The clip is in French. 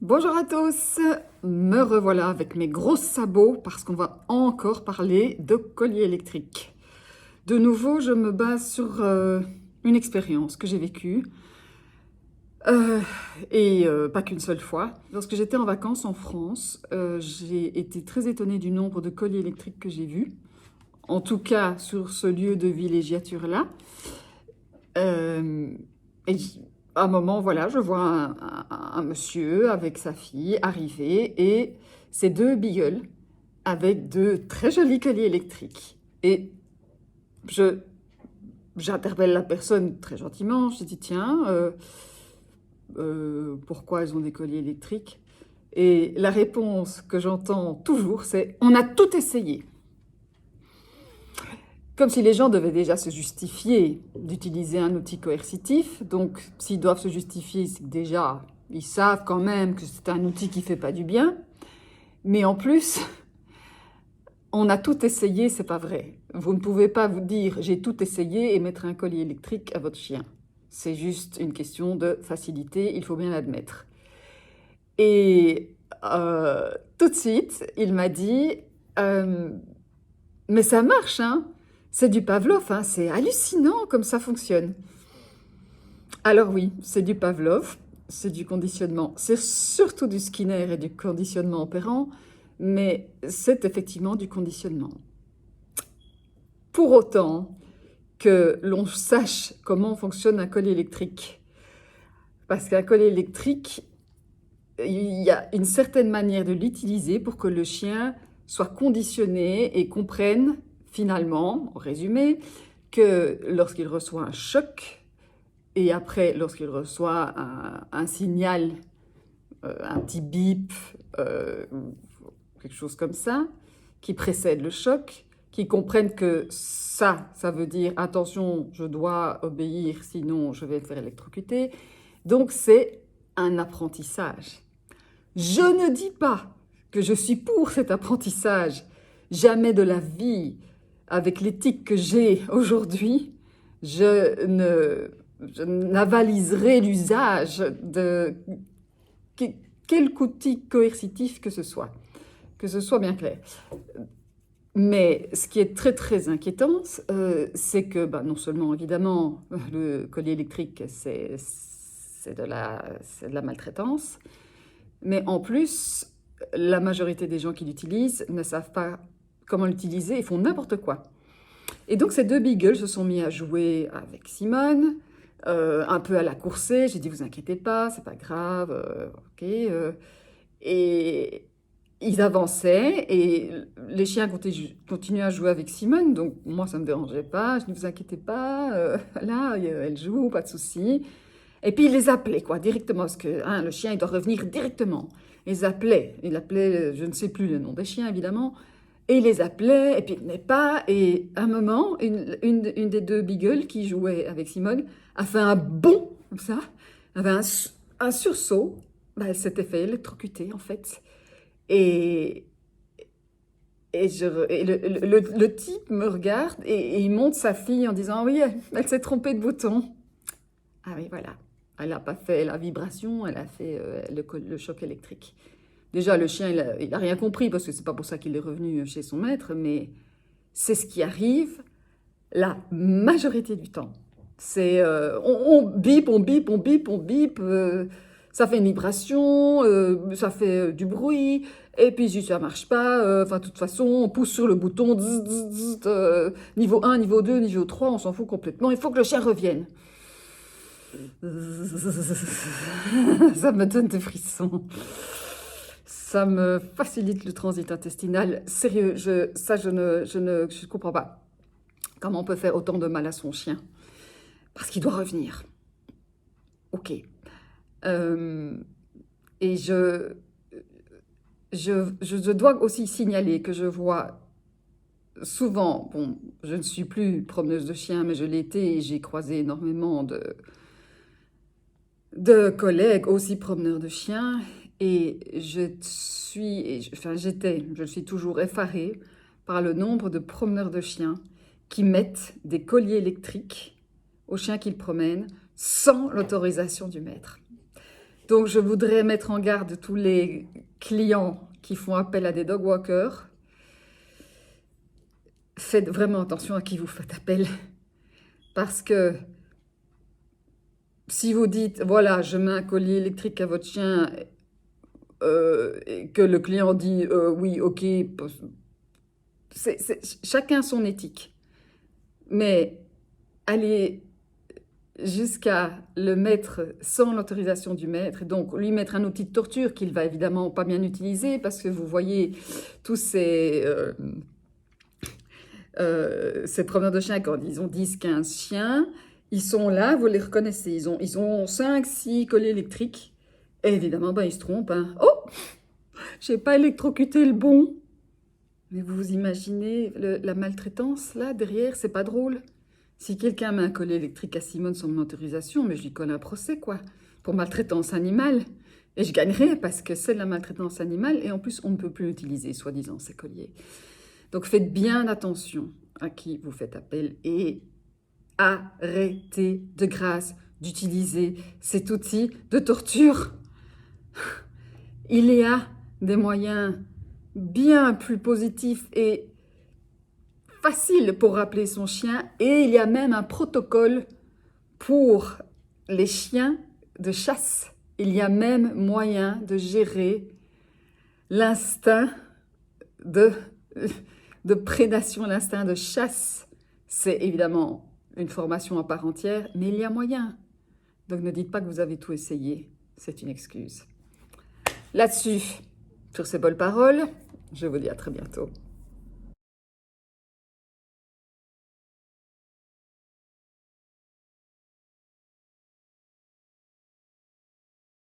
Bonjour à tous, me revoilà avec mes gros sabots parce qu'on va encore parler de collier électrique. De nouveau, je me base sur une expérience que j'ai vécue, pas qu'une seule fois. Lorsque j'étais en vacances en France, j'ai été très étonnée du nombre de colliers électriques que j'ai vus, en tout cas sur ce lieu de villégiature-là. Euh, et à un moment, voilà, je vois un monsieur avec sa fille arriver et ses deux beagles avec de très jolis colliers électriques. Et je, j'interpelle la personne très gentiment, je dis tiens, pourquoi elles ont des colliers électriques? Et la réponse que j'entends toujours, c'est on a tout essayé. Comme si les gens devaient déjà se justifier d'utiliser un outil coercitif. Donc, s'ils doivent se justifier, c'est que déjà, ils savent quand même que c'est un outil qui ne fait pas du bien. Mais en plus, on a tout essayé, c'est pas vrai. Vous ne pouvez pas vous dire j'ai tout essayé et mettre un collier électrique à votre chien. C'est juste une question de facilité, il faut bien l'admettre. Et tout de suite, il m'a dit mais ça marche, hein? C'est du Pavlov, hein? C'est hallucinant comme ça fonctionne. Alors oui, c'est du Pavlov, c'est du conditionnement. C'est surtout du Skinner et du conditionnement opérant, mais c'est effectivement du conditionnement. Pour autant que l'on sache comment fonctionne un collier électrique. Parce qu'un collier électrique, il y a une certaine manière de l'utiliser pour que le chien soit conditionné et comprenne finalement, en résumé, que lorsqu'il reçoit un choc, et après lorsqu'il reçoit un signal, un petit bip, quelque chose comme ça, qui précède le choc, qui comprenne que ça veut dire attention, je dois obéir, sinon je vais me faire électrocuter. Donc c'est un apprentissage. Je ne dis pas que je suis pour cet apprentissage. Jamais de la vie, avec l'éthique que j'ai aujourd'hui, je n'avaliserai l'usage de quelque outil coercitif que ce soit bien clair. Mais ce qui est très très inquiétant, c'est que non seulement évidemment le collier électrique c'est de la maltraitance, mais en plus la majorité des gens qui l'utilisent ne savent pas comment l'utiliser et font n'importe quoi. Et donc ces deux beagles se sont mis à jouer avec Simone, un peu à la coursée. J'ai dit vous inquiétez pas, c'est pas grave, ok. Et ils avançaient et les chiens continuaient à jouer avec Simone, donc moi ça me dérangeait pas. Je dis vous inquiétez pas, là elle joue, pas de souci. Et puis il les appelait quoi directement parce que hein, le chien il doit revenir directement. Il appelait, je ne sais plus le nom des chiens évidemment. Et il les appelait, et puis il venait pas. Et à un moment, une des deux beagles qui jouait avec Simone a fait un bond, comme ça, avait un sursaut. Elle s'était fait électrocuter, en fait. Et, le type me regarde et il monte sa fille en disant oui, elle s'est trompée de bouton. Ah oui, voilà. Elle n'a pas fait la vibration, elle a fait le choc électrique. Déjà, le chien, il a rien compris parce que c'est pas pour ça qu'il est revenu chez son maître, mais c'est ce qui arrive la majorité du temps. C'est on bip, on bip, on bip, on bip, ça fait une vibration, ça fait du bruit, et puis si ça marche pas, de toute façon, on pousse sur le bouton, zzz, zzz, zzz, niveau 1, niveau 2, niveau 3, on s'en fout complètement, il faut que le chien revienne. Ça me donne des frissons. Ça me facilite le transit intestinal. Sérieux, je ne comprends pas. Comment on peut faire autant de mal à son chien? Parce qu'il doit revenir. Ok. Et je dois aussi signaler que je vois souvent, bon, je ne suis plus promeneuse de chiens, mais je l'étais et j'ai croisé énormément de collègues aussi promeneurs de chiens. Et je suis toujours effarée par le nombre de promeneurs de chiens qui mettent des colliers électriques aux chiens qu'ils promènent sans l'autorisation du maître. Donc, je voudrais mettre en garde tous les clients qui font appel à des dog walkers. Faites vraiment attention à qui vous faites appel. Parce que si vous dites, voilà, je mets un collier électrique à votre chien, et que le client dit, oui, ok, chacun son éthique. Mais aller jusqu'à le mettre sans l'autorisation du maître, et donc lui mettre un outil de torture qu'il va évidemment pas bien utiliser, parce que vous voyez tous ces promeneurs de chiens, quand ils ont 10, 15 chiens, ils sont là, vous les reconnaissez, ils ont 5, 6 colliers électriques, et évidemment, ben, ils se trompent. Hein. Oh, j'ai pas électrocuté le bon. Mais vous imaginez la maltraitance, là, derrière, c'est pas drôle. Si quelqu'un met un collier électrique à Simone sans mon autorisation, mais je lui colle un procès, quoi, pour maltraitance animale. Et je gagnerai parce que c'est de la maltraitance animale, et en plus, on ne peut plus utiliser, soi-disant, ces colliers. Donc, faites bien attention à qui vous faites appel et arrêtez de grâce d'utiliser cet outil de torture. Il y a des moyens bien plus positifs et faciles pour rappeler son chien, et il y a même un protocole pour les chiens de chasse. Il y a même moyen de gérer l'instinct de prédation, l'instinct de chasse. C'est évidemment une formation à part entière, mais il y a moyen. Donc ne dites pas que vous avez tout essayé, c'est une excuse. Là-dessus, sur ces belles paroles, je vous dis à très bientôt.